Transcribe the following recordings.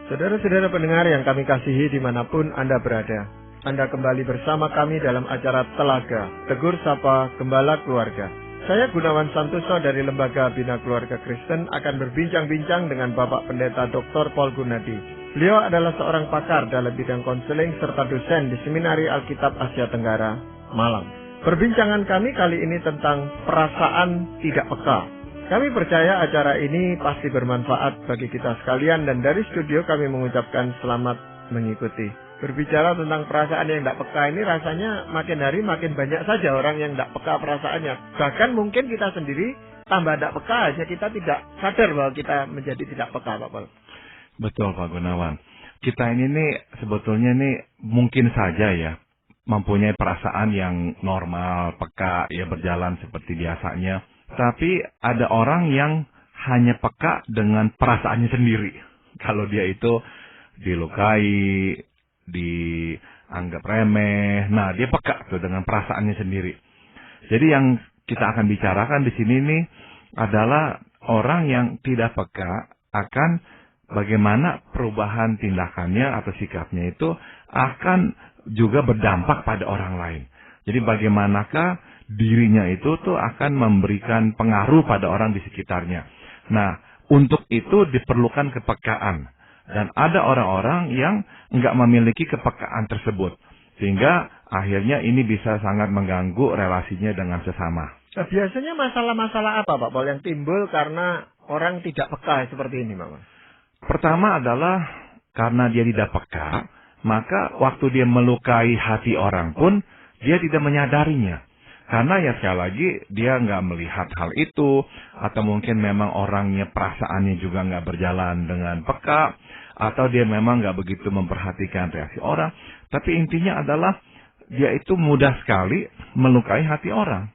Saudara-saudara pendengar yang kami kasihi dimanapun Anda berada, Anda kembali bersama kami dalam acara Telaga, Tegur Sapa Gembala Keluarga. Saya Gunawan Santoso dari Lembaga Bina Keluarga Kristen akan berbincang-bincang dengan Bapak Pendeta Dr. Paul Gunadi. Beliau adalah seorang pakar dalam bidang konseling serta dosen di Seminari Alkitab Asia Tenggara, Malang. Perbincangan kami kali ini tentang perasaan tidak peka. Kami percaya acara ini pasti bermanfaat bagi kita sekalian dan dari studio kami mengucapkan selamat mengikuti. Berbicara tentang perasaan yang tidak peka ini rasanya makin hari makin banyak saja orang yang tidak peka perasaannya. Bahkan mungkin kita sendiri tambah tidak peka aja, kita tidak sadar bahwa kita menjadi tidak peka, Pak Paul. Betul, Pak Gunawan. Kita ini nih sebetulnya nih mungkin saja ya mempunyai perasaan yang normal, peka, ya berjalan seperti biasanya. Tapi ada orang yang hanya peka dengan perasaannya sendiri. Kalau dia itu dilukai, dianggap remeh, nah dia peka tuh dengan perasaannya sendiri. Jadi yang kita akan bicarakan di sini nih adalah orang yang tidak peka akan bagaimana perubahan tindakannya atau sikapnya itu akan juga berdampak pada orang lain. Jadi bagaimanakah dirinya itu tuh akan memberikan pengaruh pada orang di sekitarnya. Nah, untuk itu diperlukan kepekaan. Dan ada orang-orang yang enggak memiliki kepekaan tersebut. Sehingga akhirnya ini bisa sangat mengganggu relasinya dengan sesama. Nah, biasanya masalah-masalah apa, Pak Paul, yang timbul karena orang tidak peka seperti ini, Pak? Pertama adalah karena dia tidak peka, maka waktu dia melukai hati orang pun, dia tidak menyadarinya. Karena ya sekali lagi dia nggak melihat hal itu, atau mungkin memang orangnya perasaannya juga nggak berjalan dengan peka, atau dia memang nggak begitu memperhatikan reaksi orang. Tapi intinya adalah dia itu mudah sekali melukai hati orang.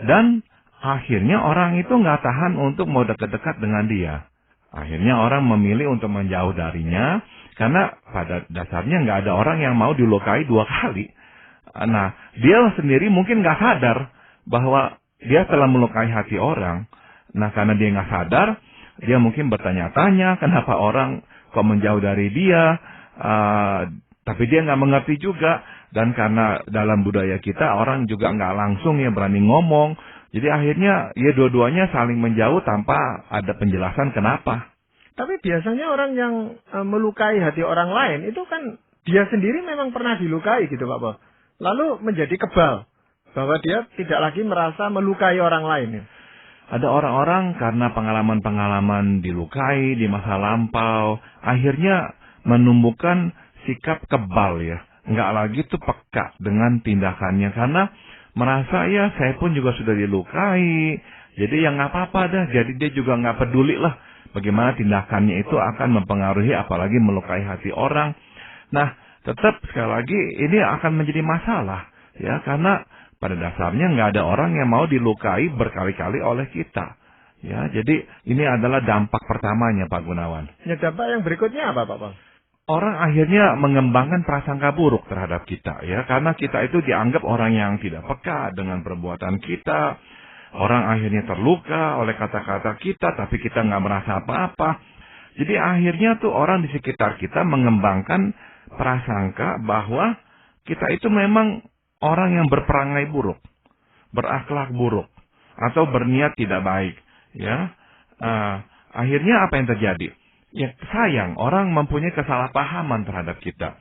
Dan akhirnya orang itu nggak tahan untuk mau dekat-dekat dengan dia. Akhirnya orang memilih untuk menjauh darinya, karena pada dasarnya nggak ada orang yang mau dilukai dua kali. Nah, dia sendiri mungkin nggak sadar bahwa dia telah melukai hati orang. Nah, karena dia nggak sadar, dia mungkin bertanya-tanya kenapa orang kok menjauh dari dia. Tapi dia nggak mengerti juga. Dan karena dalam budaya kita, orang juga nggak langsung ya berani ngomong. Jadi akhirnya ya dua-duanya saling menjauh tanpa ada penjelasan kenapa. Tapi biasanya orang yang melukai hati orang lain itu kan dia sendiri memang pernah dilukai gitu, Pak Paul. Lalu menjadi kebal bahwa dia tidak lagi merasa melukai orang lain. Ada orang-orang karena pengalaman-pengalaman dilukai di masa lampau, akhirnya menumbuhkan sikap kebal ya. Nggak lagi tuh peka dengan tindakannya karena merasa ya saya pun juga sudah dilukai. Jadi ya nggak apa-apa dah. Jadi dia juga nggak peduli lah bagaimana tindakannya itu akan mempengaruhi apalagi melukai hati orang. Nah, tetap sekali lagi ini akan menjadi masalah ya karena pada dasarnya nggak ada orang yang mau dilukai berkali-kali oleh kita ya. Jadi ini adalah dampak pertamanya, Pak Gunawan. Ya, dampak yang berikutnya apa, Pak Paul? Orang akhirnya mengembangkan prasangka buruk terhadap kita ya karena kita itu dianggap orang yang tidak peka dengan perbuatan kita. Orang akhirnya terluka oleh kata-kata kita tapi kita nggak merasa apa-apa. Jadi akhirnya tuh orang di sekitar kita mengembangkan prasangka bahwa kita itu memang orang yang berperangai buruk, berakhlak buruk, atau berniat tidak baik. Ya, akhirnya apa yang terjadi? Ya sayang, orang mempunyai kesalahpahaman terhadap kita.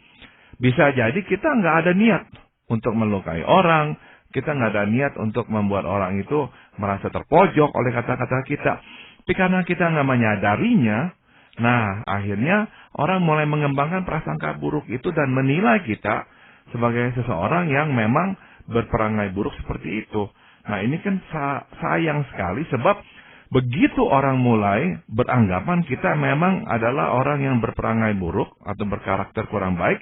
Bisa jadi kita nggak ada niat untuk melukai orang, kita nggak ada niat untuk membuat orang itu merasa terpojok oleh kata-kata kita. Tapi karena kita nggak menyadarinya, nah, akhirnya orang mulai mengembangkan prasangka buruk itu dan menilai kita sebagai seseorang yang memang berperangai buruk seperti itu. Nah, ini kan sayang sekali sebab begitu orang mulai beranggapan kita memang adalah orang yang berperangai buruk atau berkarakter kurang baik,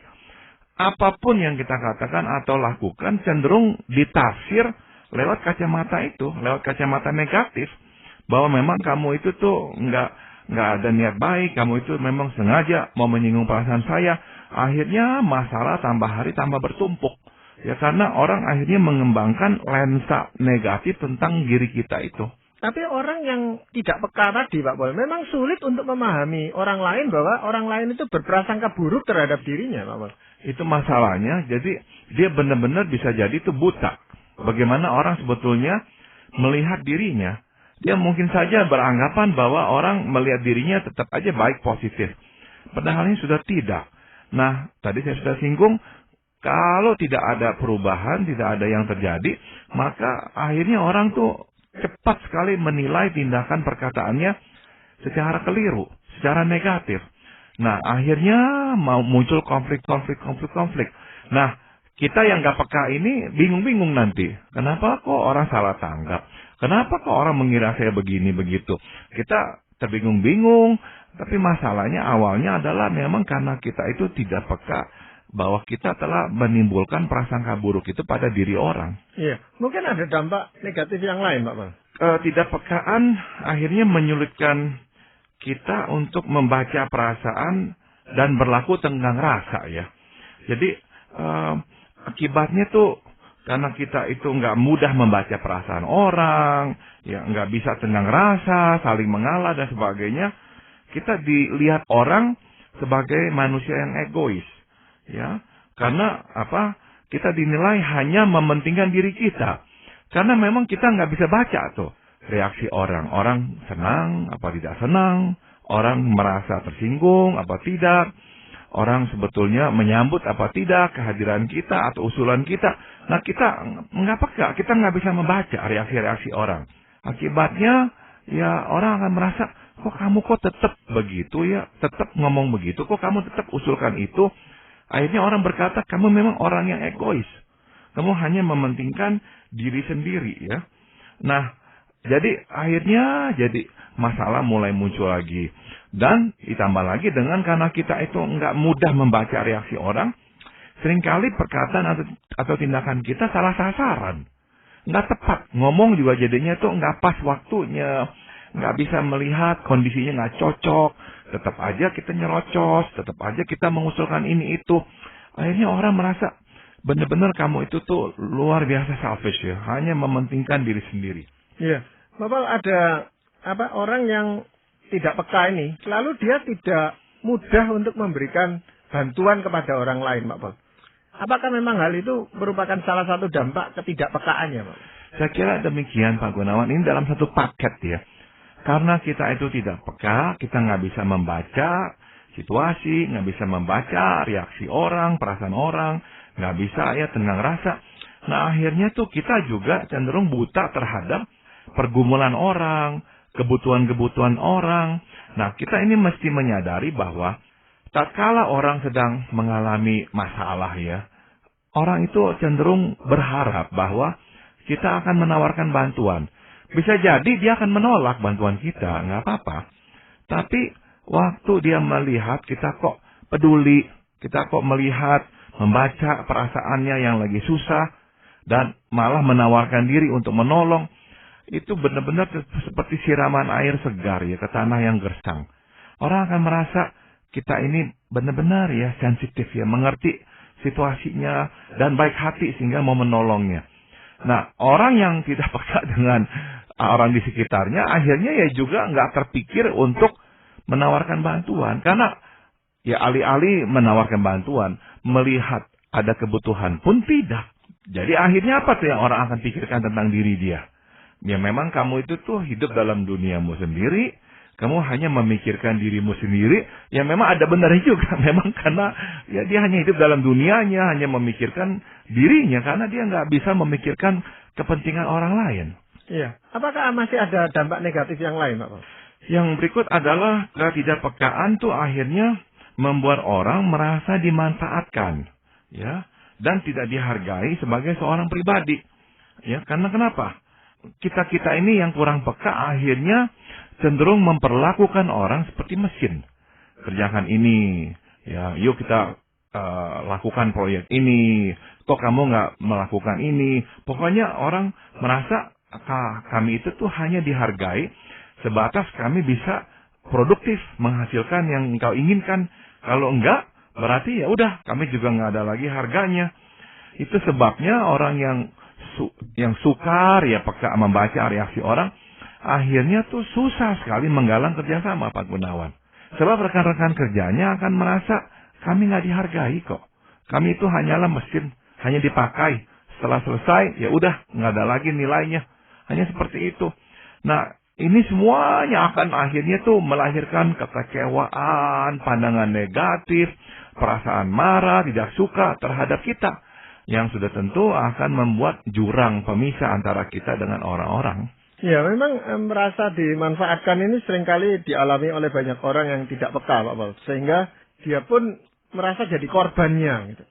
apapun yang kita katakan atau lakukan cenderung ditafsir lewat kacamata itu, lewat kacamata negatif, bahwa memang kamu itu tuh nggak ada niat baik, kamu itu memang sengaja mau menyinggung perasaan saya. Akhirnya masalah tambah hari tambah bertumpuk. Ya karena orang akhirnya mengembangkan lensa negatif tentang diri kita itu. Tapi orang yang tidak peka tadi, Pak Pol, memang sulit untuk memahami orang lain bahwa orang lain itu berprasangka buruk terhadap dirinya, Pak Pol. Itu masalahnya, jadi dia benar-benar bisa jadi itu buta. Bagaimana orang sebetulnya melihat dirinya. Dia mungkin saja beranggapan bahwa orang melihat dirinya tetap aja baik, positif. Padahal ini sudah tidak. Nah, tadi saya sudah singgung, kalau tidak ada perubahan, tidak ada yang terjadi, maka akhirnya orang tuh cepat sekali menilai tindakan perkataannya secara keliru, secara negatif. Nah, akhirnya mau muncul konflik. Nah, kita yang gak peka ini bingung-bingung nanti. Kenapa kok orang salah tanggap? Kenapa kok orang mengira saya begini, begitu? Kita terbingung-bingung, tapi masalahnya awalnya adalah memang karena kita itu tidak peka bahwa kita telah menimbulkan prasangka buruk itu pada diri orang. Iya, mungkin ada dampak negatif yang lain, Pak Pol. Ketidakpekaan akhirnya menyulitkan kita untuk membaca perasaan dan berlaku tenggang rasa ya. Jadi akibatnya tuh karena kita itu nggak mudah membaca perasaan orang, ya nggak bisa tenggang rasa, saling mengalah dan sebagainya. Kita dilihat orang sebagai manusia yang egois. Ya, karena apa? Kita dinilai hanya mementingkan diri kita. Karena memang kita nggak bisa baca tuh reaksi orang. Orang senang apa tidak senang, orang merasa tersinggung apa tidak, orang sebetulnya menyambut apa tidak kehadiran kita atau usulan kita. Nah, kita nggak peka, kita nggak bisa membaca reaksi-reaksi orang. Akibatnya ya orang akan merasa, kok kamu kok tetap begitu ya, tetap ngomong begitu, kok kamu tetap usulkan itu. Akhirnya orang berkata, kamu memang orang yang egois. Kamu hanya mementingkan diri sendiri ya. Nah, jadi akhirnya masalah mulai muncul lagi. Dan ditambah lagi dengan karena kita itu nggak mudah membaca reaksi orang, seringkali perkataan atau tindakan kita salah sasaran. Nggak tepat. Ngomong juga jadinya itu nggak pas waktunya. Nggak bisa melihat kondisinya nggak cocok. Tetap aja kita nyerocos, tetap aja kita mengusulkan ini itu. Akhirnya orang merasa benar-benar kamu itu tuh luar biasa selfish ya, hanya mementingkan diri sendiri. Iya, Bapak ada orang yang tidak peka ini, lalu dia tidak mudah untuk memberikan bantuan kepada orang lain, Pak Pol. Apakah memang hal itu merupakan salah satu dampak ketidakpekaannya, Pak? Saya kira demikian, Pak Gunawan. Ini dalam satu paket ya. Karena kita itu tidak peka, kita nggak bisa membaca situasi, nggak bisa membaca reaksi orang, perasaan orang, nggak bisa ya tenggang rasa. Nah akhirnya tuh kita juga cenderung buta terhadap pergumulan orang, kebutuhan-kebutuhan orang. Nah kita ini mesti menyadari bahwa tatkala orang sedang mengalami masalah ya, orang itu cenderung berharap bahwa kita akan menawarkan bantuan. Bisa jadi dia akan menolak bantuan kita, nggak apa-apa. Tapi waktu dia melihat kita kok peduli, kita kok melihat, membaca perasaannya yang lagi susah, dan malah menawarkan diri untuk menolong, itu benar-benar seperti siraman air segar ya ke tanah yang gersang. Orang akan merasa kita ini benar-benar ya sensitif ya, mengerti situasinya dan baik hati sehingga mau menolongnya. Nah, orang yang tidak peka dengan orang di sekitarnya, akhirnya ya juga nggak terpikir untuk menawarkan bantuan. Karena ya alih-alih menawarkan bantuan, melihat ada kebutuhan pun tidak. Jadi akhirnya apa tuh yang orang akan pikirkan tentang diri dia? Ya memang kamu itu tuh hidup dalam duniamu sendiri, kamu hanya memikirkan dirimu sendiri, ya memang ada benarnya juga. Memang karena ya dia hanya hidup dalam dunianya, hanya memikirkan dirinya, karena dia nggak bisa memikirkan kepentingan orang lain. Iya. Apakah masih ada dampak negatif yang lain, Pak? Yang berikut adalah ketidakpekaan tuh akhirnya membuat orang merasa dimanfaatkan, ya, dan tidak dihargai sebagai seorang pribadi. Ya, karena kenapa? Kita ini yang kurang peka akhirnya cenderung memperlakukan orang seperti mesin. Kerjakan ini, ya, yuk kita lakukan proyek ini. Kok kamu nggak melakukan ini? Pokoknya orang merasa kami itu tuh hanya dihargai sebatas kami bisa produktif menghasilkan yang engkau inginkan. Kalau enggak, berarti ya udah kami juga nggak ada lagi harganya. Itu sebabnya orang yang sukar ya peka membaca reaksi orang, akhirnya tuh susah sekali menggalang kerjasama, Pak Gunawan. Sebab rekan-rekan kerjanya akan merasa kami nggak dihargai kok. Kami itu hanyalah mesin, hanya dipakai. Setelah selesai, ya udah nggak ada lagi nilainya. Hanya seperti itu. Nah, ini semuanya akan akhirnya tuh melahirkan kekecewaan, pandangan negatif, perasaan marah, tidak suka terhadap kita. Yang sudah tentu akan membuat jurang pemisah antara kita dengan orang-orang. Ya, memang merasa dimanfaatkan ini seringkali dialami oleh banyak orang yang tidak peka, Pak Paul. Sehingga dia pun merasa jadi korbannya, gitu.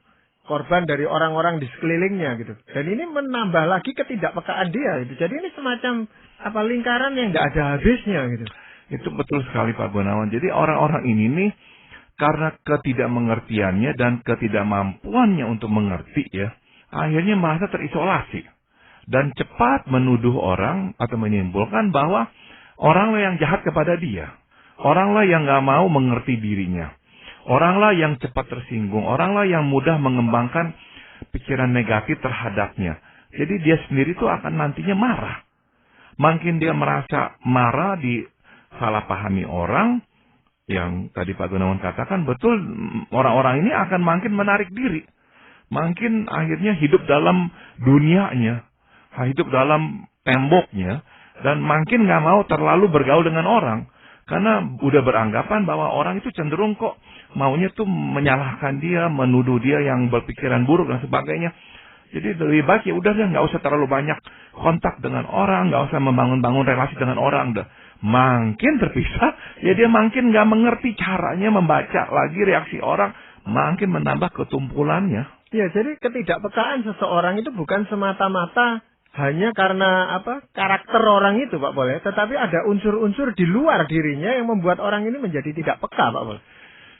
Korban dari orang-orang di sekelilingnya, gitu. Dan ini menambah lagi ketidakpekaan dia, gitu. Jadi ini semacam lingkaran yang nggak ada habisnya, gitu. Itu betul sekali, Pak Gunawan. Jadi orang-orang ini nih, karena ketidakmengertiannya dan ketidakmampuannya untuk mengerti ya, akhirnya merasa terisolasi. Dan cepat menuduh orang atau menyimpulkan bahwa oranglah yang jahat kepada dia. Oranglah yang nggak mau mengerti dirinya. Oranglah yang cepat tersinggung. Oranglah yang mudah mengembangkan pikiran negatif terhadapnya. Jadi dia sendiri tuh akan nantinya marah. Makin dia merasa marah, disalahpahami orang, yang tadi Pak Gunawan katakan, betul, orang-orang ini akan makin menarik diri. Makin akhirnya hidup dalam dunianya, hidup dalam temboknya, dan makin nggak mau terlalu bergaul dengan orang. Karena udah beranggapan bahwa orang itu cenderung kok maunya tuh menyalahkan dia, menuduh dia yang berpikiran buruk dan sebagainya. Jadi lebih baik ya udah deh, nggak usah terlalu banyak kontak dengan orang, nggak usah membangun-bangun relasi dengan orang. Dah makin terpisah, ya dia makin nggak mengerti caranya membaca lagi reaksi orang, makin menambah ketumpulannya. Ya, jadi ketidakpekaan seseorang itu bukan semata-mata hanya karena karakter orang itu, Pak Pol, tetapi ada unsur-unsur di luar dirinya yang membuat orang ini menjadi tidak peka, Pak Pol.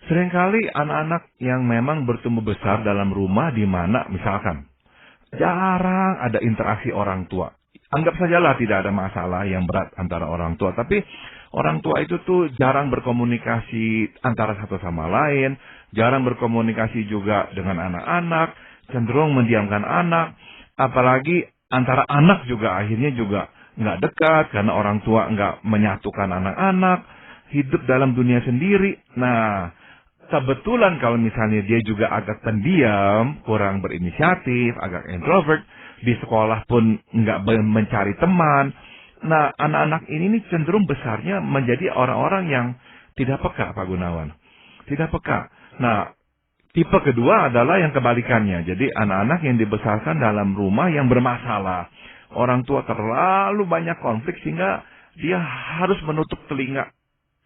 Seringkali anak-anak yang memang bertumbuh besar dalam rumah di mana misalkan jarang ada interaksi orang tua. Anggap sajalah tidak ada masalah yang berat antara orang tua, tapi orang tua itu tuh jarang berkomunikasi antara satu sama lain, jarang berkomunikasi juga dengan anak-anak, cenderung mendiamkan anak, apalagi antara anak juga akhirnya juga nggak dekat karena orang tua nggak menyatukan anak-anak, hidup dalam dunia sendiri. Nah, kebetulan kalau misalnya dia juga agak pendiam, kurang berinisiatif, agak introvert, di sekolah pun nggak mencari teman. Nah, anak-anak ini nih cenderung besarnya menjadi orang-orang yang tidak peka, Pak Gunawan. Tidak peka. Nah, tipe kedua adalah yang kebalikannya. Jadi anak-anak yang dibesarkan dalam rumah yang bermasalah. Orang tua terlalu banyak konflik sehingga dia harus menutup telinga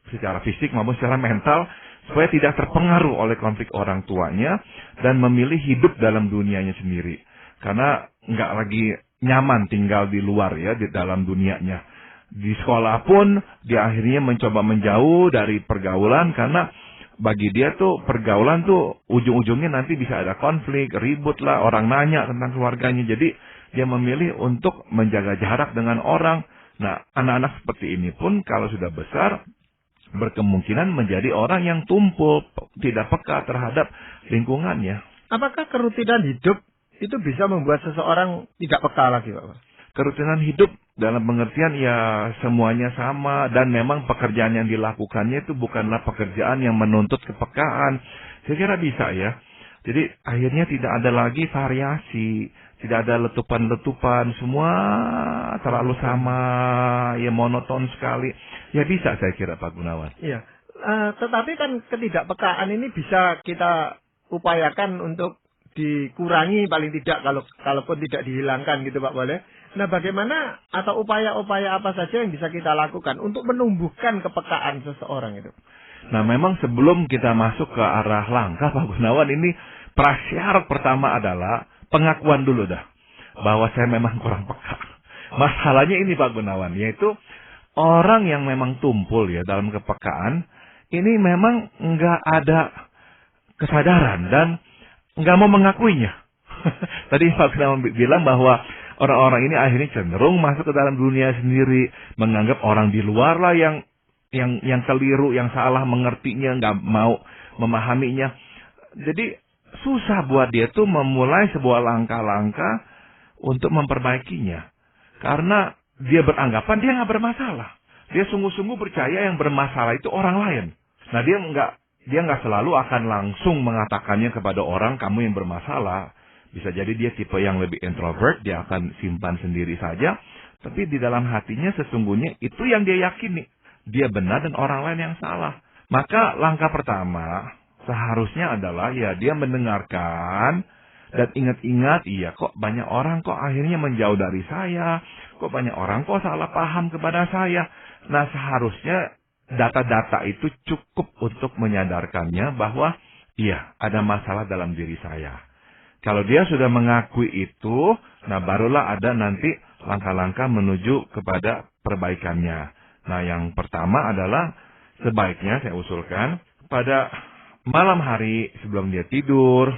secara fisik maupun secara mental supaya tidak terpengaruh oleh konflik orang tuanya dan memilih hidup dalam dunianya sendiri. Karena nggak lagi nyaman tinggal di luar ya, di dalam dunianya. Di sekolah pun dia akhirnya mencoba menjauh dari pergaulan karena bagi dia tuh pergaulan tuh ujung-ujungnya nanti bisa ada konflik, ribut lah, orang nanya tentang keluarganya. Jadi dia memilih untuk menjaga jarak dengan orang. Nah, anak-anak seperti ini pun kalau sudah besar berkemungkinan menjadi orang yang tumpul, tidak peka terhadap lingkungannya. Apakah kerutinan hidup itu bisa membuat seseorang tidak peka lagi, Pak? Kerutinan hidup dalam pengertian ya semuanya sama dan memang pekerjaan yang dilakukannya itu bukanlah pekerjaan yang menuntut kepekaan. Saya kira bisa ya. Jadi akhirnya tidak ada lagi variasi, tidak ada letupan-letupan, semua terlalu sama, ya monoton sekali. Ya bisa saya kira Pak Gunawan. Iya. Tetapi kan ketidakpekaan ini bisa kita upayakan untuk dikurangi paling tidak kalaupun tidak dihilangkan gitu Pak boleh. Nah bagaimana atau upaya-upaya apa saja yang bisa kita lakukan untuk menumbuhkan kepekaan seseorang itu? Nah memang sebelum kita masuk ke arah langkah Pak Gunawan ini prasyarat pertama adalah pengakuan dulu dah bahwa saya memang kurang peka. Masalahnya ini Pak Gunawan yaitu orang yang memang tumpul ya dalam kepekaan ini memang nggak ada kesadaran dan nggak mau mengakuinya. Tadi Pak Gunawan bilang bahwa orang-orang ini akhirnya cenderung masuk ke dalam dunia sendiri, menganggap orang di luar lah yang keliru, yang salah mengertinya, nggak mau memahaminya. Jadi susah buat dia tuh memulai sebuah langkah-langkah untuk memperbaikinya. Karena dia beranggapan dia nggak bermasalah. Dia sungguh-sungguh percaya yang bermasalah itu orang lain. Nah, dia nggak selalu akan langsung mengatakannya kepada orang, kamu yang bermasalah. Bisa jadi dia tipe yang lebih introvert, dia akan simpan sendiri saja. Tapi di dalam hatinya sesungguhnya itu yang dia yakini. Dia benar dan orang lain yang salah. Maka langkah pertama seharusnya adalah ya dia mendengarkan dan ingat-ingat, iya kok banyak orang kok akhirnya menjauh dari saya. Kok banyak orang kok salah paham kepada saya. Nah, seharusnya data-data itu cukup untuk menyadarkannya bahwa iya ada masalah dalam diri saya. Kalau dia sudah mengakui itu, nah barulah ada nanti langkah-langkah menuju kepada perbaikannya. Nah, yang pertama adalah sebaiknya saya usulkan pada malam hari sebelum dia tidur,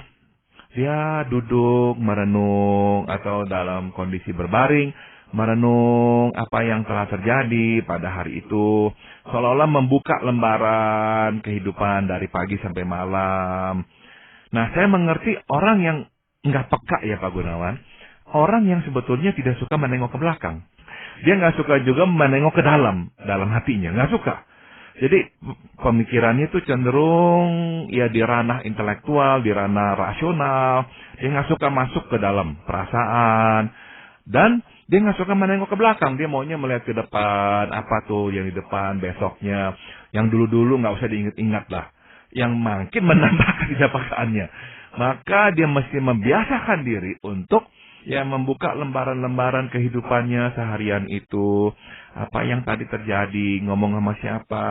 dia duduk merenung atau dalam kondisi berbaring, merenung apa yang telah terjadi pada hari itu, seolah-olah membuka lembaran kehidupan dari pagi sampai malam. Nah, saya mengerti orang yang nggak peka ya Pak Gunawan, orang yang sebetulnya tidak suka menengok ke belakang. Dia nggak suka juga menengok ke dalam hatinya, nggak suka. Jadi pemikirannya itu cenderung ya di ranah intelektual, di ranah rasional. Dia nggak suka masuk ke dalam perasaan. Dan dia nggak suka menengok ke belakang. Dia maunya melihat ke depan. Apa tuh yang di depan besoknya. Yang dulu-dulu nggak usah diingat-ingat lah. Yang makin menambah ketidakpekaannya. Maka dia mesti membiasakan diri untuk ya membuka lembaran-lembaran kehidupannya seharian itu. Apa yang tadi terjadi, ngomong sama siapa,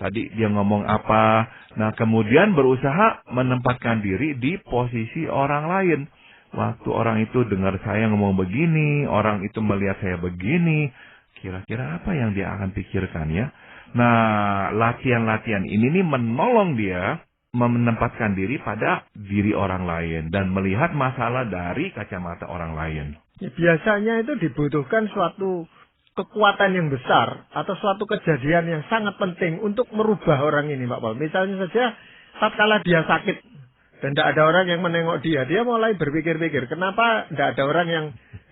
tadi dia ngomong apa. Nah, kemudian berusaha menempatkan diri di posisi orang lain. Waktu orang itu dengar saya ngomong begini, orang itu melihat saya begini, kira-kira apa yang dia akan pikirkan ya? Nah, latihan-latihan ini nih menolong dia menempatkan diri pada diri orang lain dan melihat masalah dari kacamata orang lain. Ya, biasanya itu dibutuhkan suatu kekuatan yang besar atau suatu kejadian yang sangat penting untuk merubah orang ini, Pak Paul. Misalnya saja, tatkala dia sakit dan tidak ada orang yang menengok dia, dia mulai berpikir-pikir, kenapa tidak ada orang yang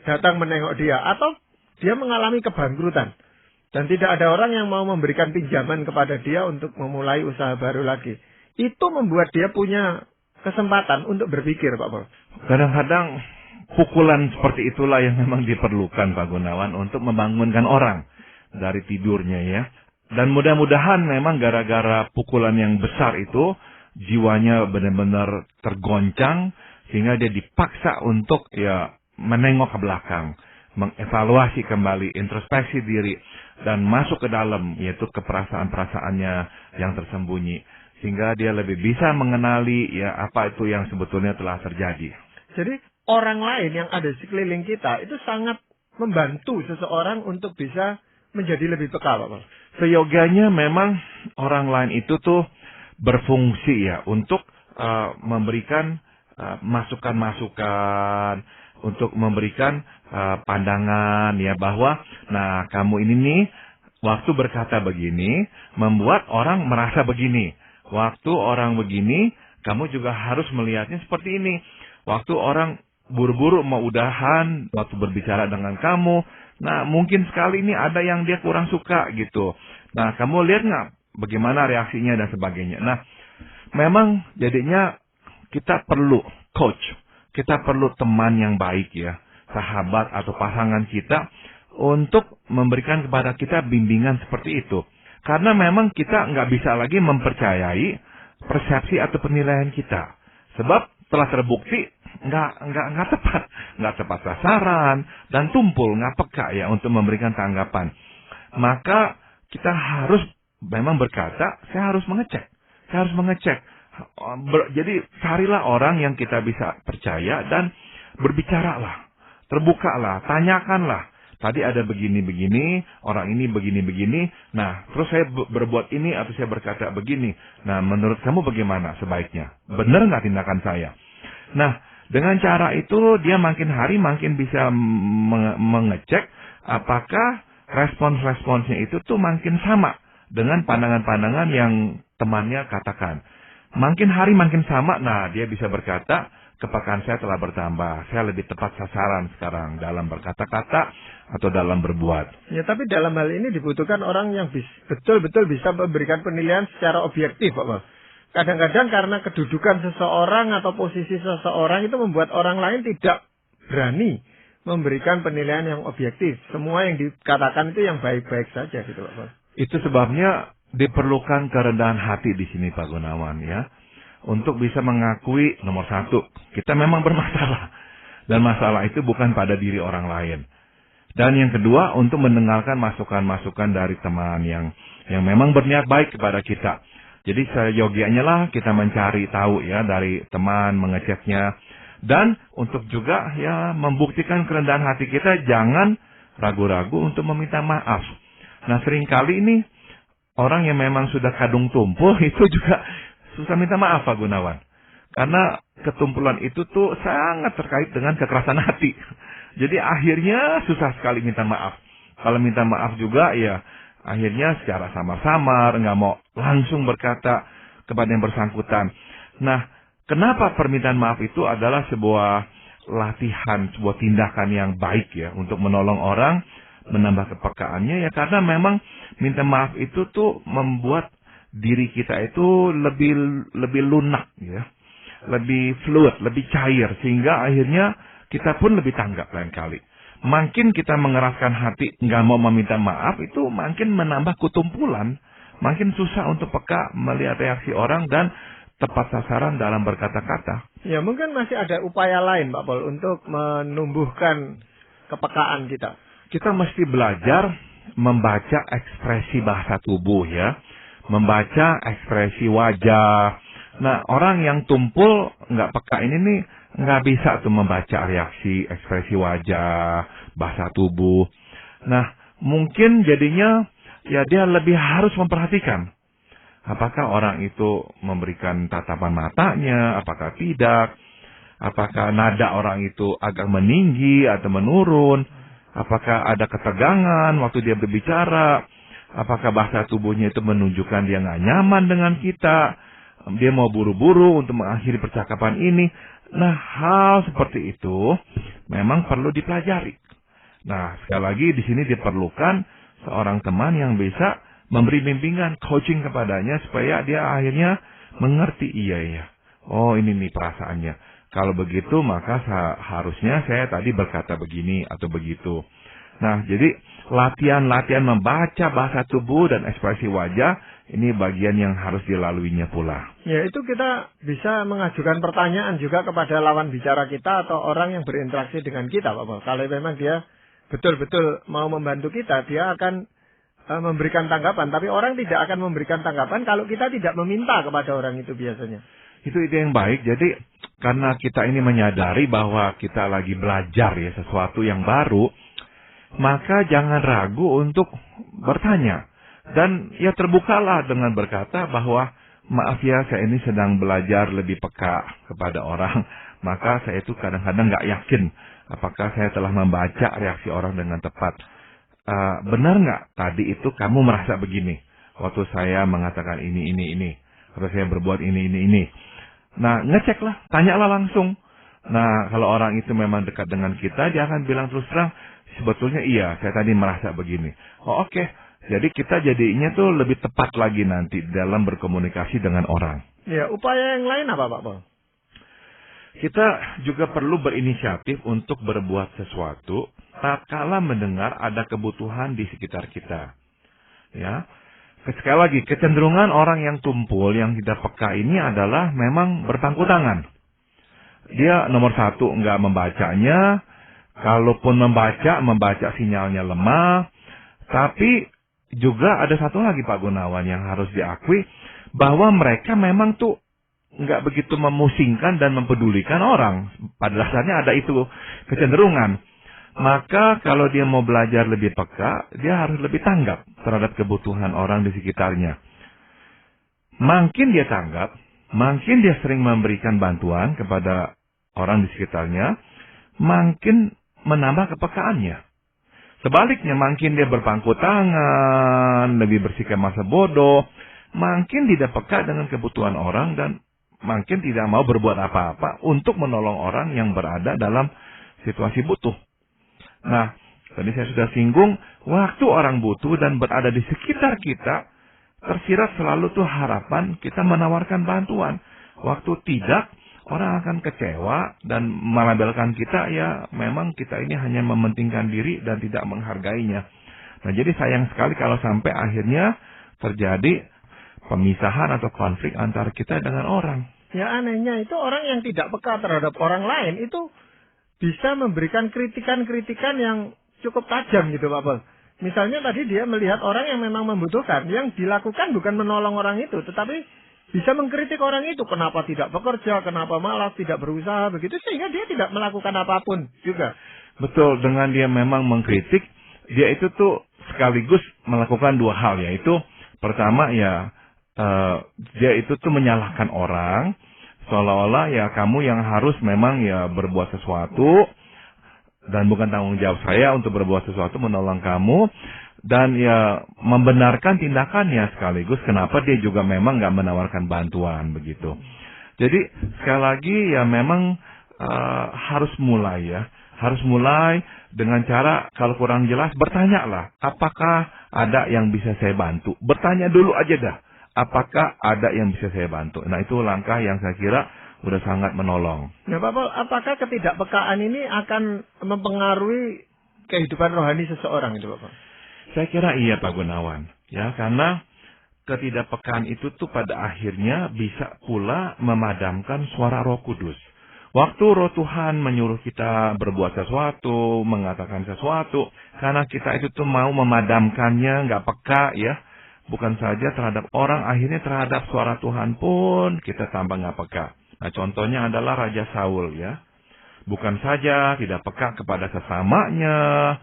datang menengok dia? Atau dia mengalami kebangkrutan dan tidak ada orang yang mau memberikan pinjaman kepada dia untuk memulai usaha baru lagi. Itu membuat dia punya kesempatan untuk berpikir, Pak Paul. Kadang-kadang pukulan seperti itulah yang memang diperlukan Pak Gunawan untuk membangunkan orang dari tidurnya ya. Dan mudah-mudahan memang gara-gara pukulan yang besar itu jiwanya benar-benar tergoncang sehingga dia dipaksa untuk ya menengok ke belakang, mengevaluasi kembali, introspeksi diri dan masuk ke dalam yaitu ke perasaan-perasaannya yang tersembunyi sehingga dia lebih bisa mengenali ya apa itu yang sebetulnya telah terjadi. Jadi orang lain yang ada di sekeliling kita itu sangat membantu seseorang untuk bisa menjadi lebih peka, Pak. Seyogianya memang orang lain itu tuh berfungsi ya untuk memberikan masukan-masukan, untuk memberikan pandangan ya bahwa nah kamu ini nih waktu berkata begini membuat orang merasa begini. Waktu orang begini kamu juga harus melihatnya seperti ini. Waktu orang buru-buru mau udahan, waktu berbicara dengan kamu, nah mungkin sekali ini ada yang dia kurang suka gitu. Nah kamu lihat nggak bagaimana reaksinya dan sebagainya. Nah memang jadinya kita perlu coach, kita perlu teman yang baik ya, sahabat atau pasangan kita untuk memberikan kepada kita bimbingan seperti itu. Karena memang kita nggak bisa lagi mempercayai persepsi atau penilaian kita. Sebab telah terbukti nggak tepat sasaran dan tumpul nggak peka ya untuk memberikan tanggapan. Maka kita harus memang berkata, saya harus mengecek. Jadi carilah orang yang kita bisa percaya dan berbicaralah, terbukalah, tanyakanlah. Tadi ada begini-begini, orang ini begini-begini. Nah, terus saya berbuat ini atau saya berkata begini. Nah, menurut kamu bagaimana sebaiknya? Benar nggak tindakan saya? Nah, dengan cara itu dia makin hari makin bisa mengecek apakah respons-responsnya itu tuh makin sama dengan pandangan-pandangan yang temannya katakan. Makin hari makin sama, nah dia bisa berkata, kepekaan saya telah bertambah. Saya lebih tepat sasaran sekarang dalam berkata-kata atau dalam berbuat. Ya, tapi dalam hal ini dibutuhkan orang yang betul-betul bisa memberikan penilaian secara objektif, Pak. Kadang-kadang karena kedudukan seseorang atau posisi seseorang itu membuat orang lain tidak berani memberikan penilaian yang objektif. Semua yang dikatakan itu yang baik-baik saja gitu, Pak. Itu sebabnya diperlukan kerendahan hati di sini, Pak Gunawan, ya. Untuk bisa mengakui, nomor satu, kita memang bermasalah. Dan masalah itu bukan pada diri orang lain. Dan yang kedua, untuk mendengarkan masukan-masukan dari teman yang memang berniat baik kepada kita. Jadi seyogianya lah kita mencari tahu ya dari teman, mengeceknya. Dan untuk juga ya membuktikan kerendahan hati kita, jangan ragu-ragu untuk meminta maaf. Nah, seringkali ini orang yang memang sudah kadung tumpul itu juga susah minta maaf, Pak Gunawan. Karena ketumpulan itu tuh sangat terkait dengan kekerasan hati. Jadi akhirnya susah sekali minta maaf. Kalau minta maaf juga ya akhirnya secara samar-samar, nggak mau langsung berkata kepada yang bersangkutan. Nah, kenapa permintaan maaf itu adalah sebuah latihan, sebuah tindakan yang baik ya untuk menolong orang, menambah kepekaannya ya karena memang minta maaf itu tuh membuat diri kita itu lebih lunak ya, lebih fluid, lebih cair sehingga akhirnya kita pun lebih tanggap lain kali. Makin kita mengeraskan hati nggak mau meminta maaf itu makin menambah ketumpulan, makin susah untuk peka melihat reaksi orang dan tepat sasaran dalam berkata-kata. Ya mungkin masih ada upaya lain, Pak Pol, untuk menumbuhkan kepekaan kita. Kita mesti belajar membaca ekspresi bahasa tubuh ya. Membaca ekspresi wajah. Nah, orang yang tumpul nggak peka ini nih nggak bisa tuh membaca reaksi, ekspresi wajah, bahasa tubuh. Nah, mungkin jadinya ya dia lebih harus memperhatikan. Apakah orang itu memberikan tatapan matanya, apakah tidak. Apakah nada orang itu agak meninggi atau menurun. Apakah ada ketegangan waktu dia berbicara. Apakah bahasa tubuhnya itu menunjukkan dia nggak nyaman dengan kita. Dia mau buru-buru untuk mengakhiri percakapan ini. Nah, hal seperti itu memang perlu dipelajari. Nah, sekali lagi di sini diperlukan seorang teman yang bisa memberi bimbingan, coaching kepadanya supaya dia akhirnya mengerti, iya. Oh, ini nih perasaannya. Kalau begitu maka harusnya saya tadi berkata begini atau begitu. Nah, jadi latihan-latihan membaca bahasa tubuh dan ekspresi wajah ini bagian yang harus dilaluinya pula. Ya, itu kita bisa mengajukan pertanyaan juga kepada lawan bicara kita atau orang yang berinteraksi dengan kita, Pak Pol. Kalau memang dia betul-betul mau membantu kita, dia akan memberikan tanggapan. Tapi orang tidak akan memberikan tanggapan kalau kita tidak meminta kepada orang itu biasanya. Itu ide yang baik. Jadi karena kita ini menyadari bahwa kita lagi belajar ya sesuatu yang baru, maka jangan ragu untuk bertanya. Dan ya terbukalah dengan berkata bahwa maaf ya saya ini sedang belajar lebih peka kepada orang. Maka saya itu kadang-kadang nggak yakin apakah saya telah membaca reaksi orang dengan tepat. Benar nggak tadi itu kamu merasa begini waktu saya mengatakan ini. Atau saya berbuat ini. Nah, ngeceklah, tanyalah langsung. Nah, kalau orang itu memang dekat dengan kita, dia akan bilang terus terang, sebetulnya iya, saya tadi merasa begini. Oh, oke. Jadi kita jadinya tuh lebih tepat lagi nanti dalam berkomunikasi dengan orang. Ya, upaya yang lain apa, Pak Pol? Kita juga perlu berinisiatif untuk berbuat sesuatu tatkala mendengar ada kebutuhan di sekitar kita. Ya. Sekali lagi, kecenderungan orang yang tumpul, yang tidak peka ini adalah memang berpangku tangan. Dia nomor satu nggak membacanya, kalaupun membaca sinyalnya lemah. Tapi juga ada satu lagi Pak Gunawan yang harus diakui, bahwa mereka memang tuh nggak begitu memusingkan dan mempedulikan orang. Pada dasarnya ada itu kecenderungan. Maka kalau dia mau belajar lebih peka, dia harus lebih tanggap terhadap kebutuhan orang di sekitarnya. Makin dia tanggap, makin dia sering memberikan bantuan kepada orang di sekitarnya, makin menambah kepekaannya. Sebaliknya, makin dia berpangku tangan, lebih bersikap masa bodoh, makin tidak peka dengan kebutuhan orang dan makin tidak mau berbuat apa-apa untuk menolong orang yang berada dalam situasi butuh. Nah, tadi saya sudah singgung, waktu orang butuh dan berada di sekitar kita, tersirat selalu tuh harapan kita menawarkan bantuan. Waktu tidak, orang akan kecewa dan melabelkan kita, ya memang kita ini hanya mementingkan diri dan tidak menghargainya. Nah, jadi sayang sekali kalau sampai akhirnya terjadi pemisahan atau konflik antara kita dengan orang. Ya anehnya itu orang yang tidak peka terhadap orang lain itu bisa memberikan kritikan-kritikan yang cukup tajam gitu Pak Pol. Misalnya tadi dia melihat orang yang memang membutuhkan, yang dilakukan bukan menolong orang itu, tetapi bisa mengkritik orang itu, kenapa tidak bekerja, kenapa malas, tidak berusaha, begitu, sehingga dia tidak melakukan apapun juga. Betul, dengan dia memang mengkritik, dia itu tuh sekaligus melakukan dua hal, yaitu pertama ya, dia itu tuh menyalahkan orang, seolah-olah ya kamu yang harus memang ya berbuat sesuatu, dan bukan tanggung jawab saya untuk berbuat sesuatu menolong kamu, dan ya membenarkan tindakannya sekaligus kenapa dia juga memang nggak menawarkan bantuan begitu. Jadi sekali lagi ya memang harus mulai dengan cara kalau kurang jelas bertanyalah, apakah ada yang bisa saya bantu? Bertanya dulu aja dah. Apakah ada yang bisa saya bantu? Nah, itu langkah yang saya kira udah sangat menolong. Nah, Pak Pol, apakah ketidakpekaan ini akan mempengaruhi kehidupan rohani seseorang itu, Pak Pol? Saya kira iya, Pak Gunawan. Ya, karena ketidakpekaan itu tuh pada akhirnya bisa pula memadamkan suara Roh Kudus. Waktu Roh Tuhan menyuruh kita berbuat sesuatu, mengatakan sesuatu, karena kita itu tuh mau memadamkannya, nggak peka ya. Bukan saja terhadap orang, akhirnya terhadap suara Tuhan pun kita tambah nggak peka. Nah, contohnya adalah Raja Saul ya. Bukan saja tidak peka kepada sesamanya,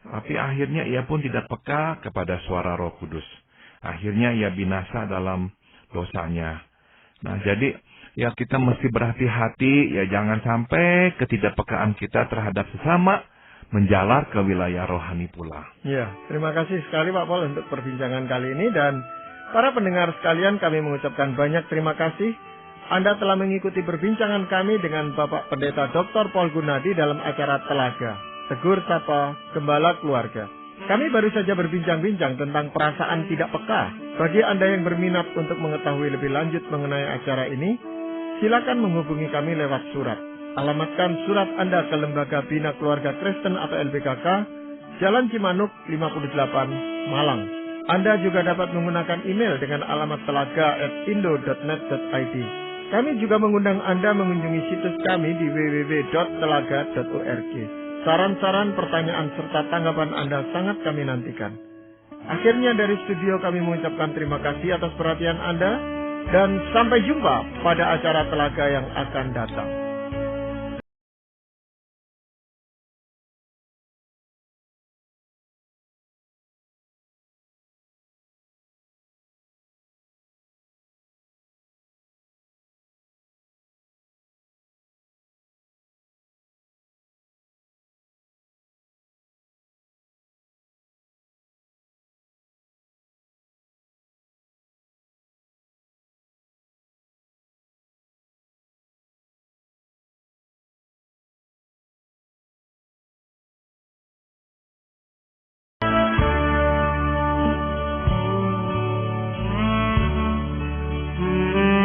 tapi akhirnya ia pun tidak peka kepada suara Roh Kudus. Akhirnya ia binasa dalam dosanya. Nah, jadi ya kita mesti berhati-hati, ya jangan sampai ketidakpekaan kita terhadap sesama menjalar ke wilayah rohani pula. Ya, terima kasih sekali Pak Pol untuk perbincangan kali ini, dan para pendengar sekalian kami mengucapkan banyak terima kasih. Anda telah mengikuti perbincangan kami dengan Bapak Pendeta Dr. Paul Gunadi dalam acara Telaga, Tegur Sapa Gembala Keluarga. Kami baru saja berbincang-bincang tentang perasaan tidak peka. Bagi Anda yang berminat untuk mengetahui lebih lanjut mengenai acara ini, silakan menghubungi kami lewat surat. Alamatkan surat Anda ke Lembaga Bina Keluarga Kristen atau LBKK, Jalan Cimanuk 58, Malang. Anda juga dapat menggunakan email dengan alamat telaga@indo.net.id. Kami juga mengundang Anda mengunjungi situs kami di www.telaga.org. Saran-saran, pertanyaan, serta tanggapan Anda sangat kami nantikan. Akhirnya dari studio kami mengucapkan terima kasih atas perhatian Anda, dan sampai jumpa pada acara Telaga yang akan datang.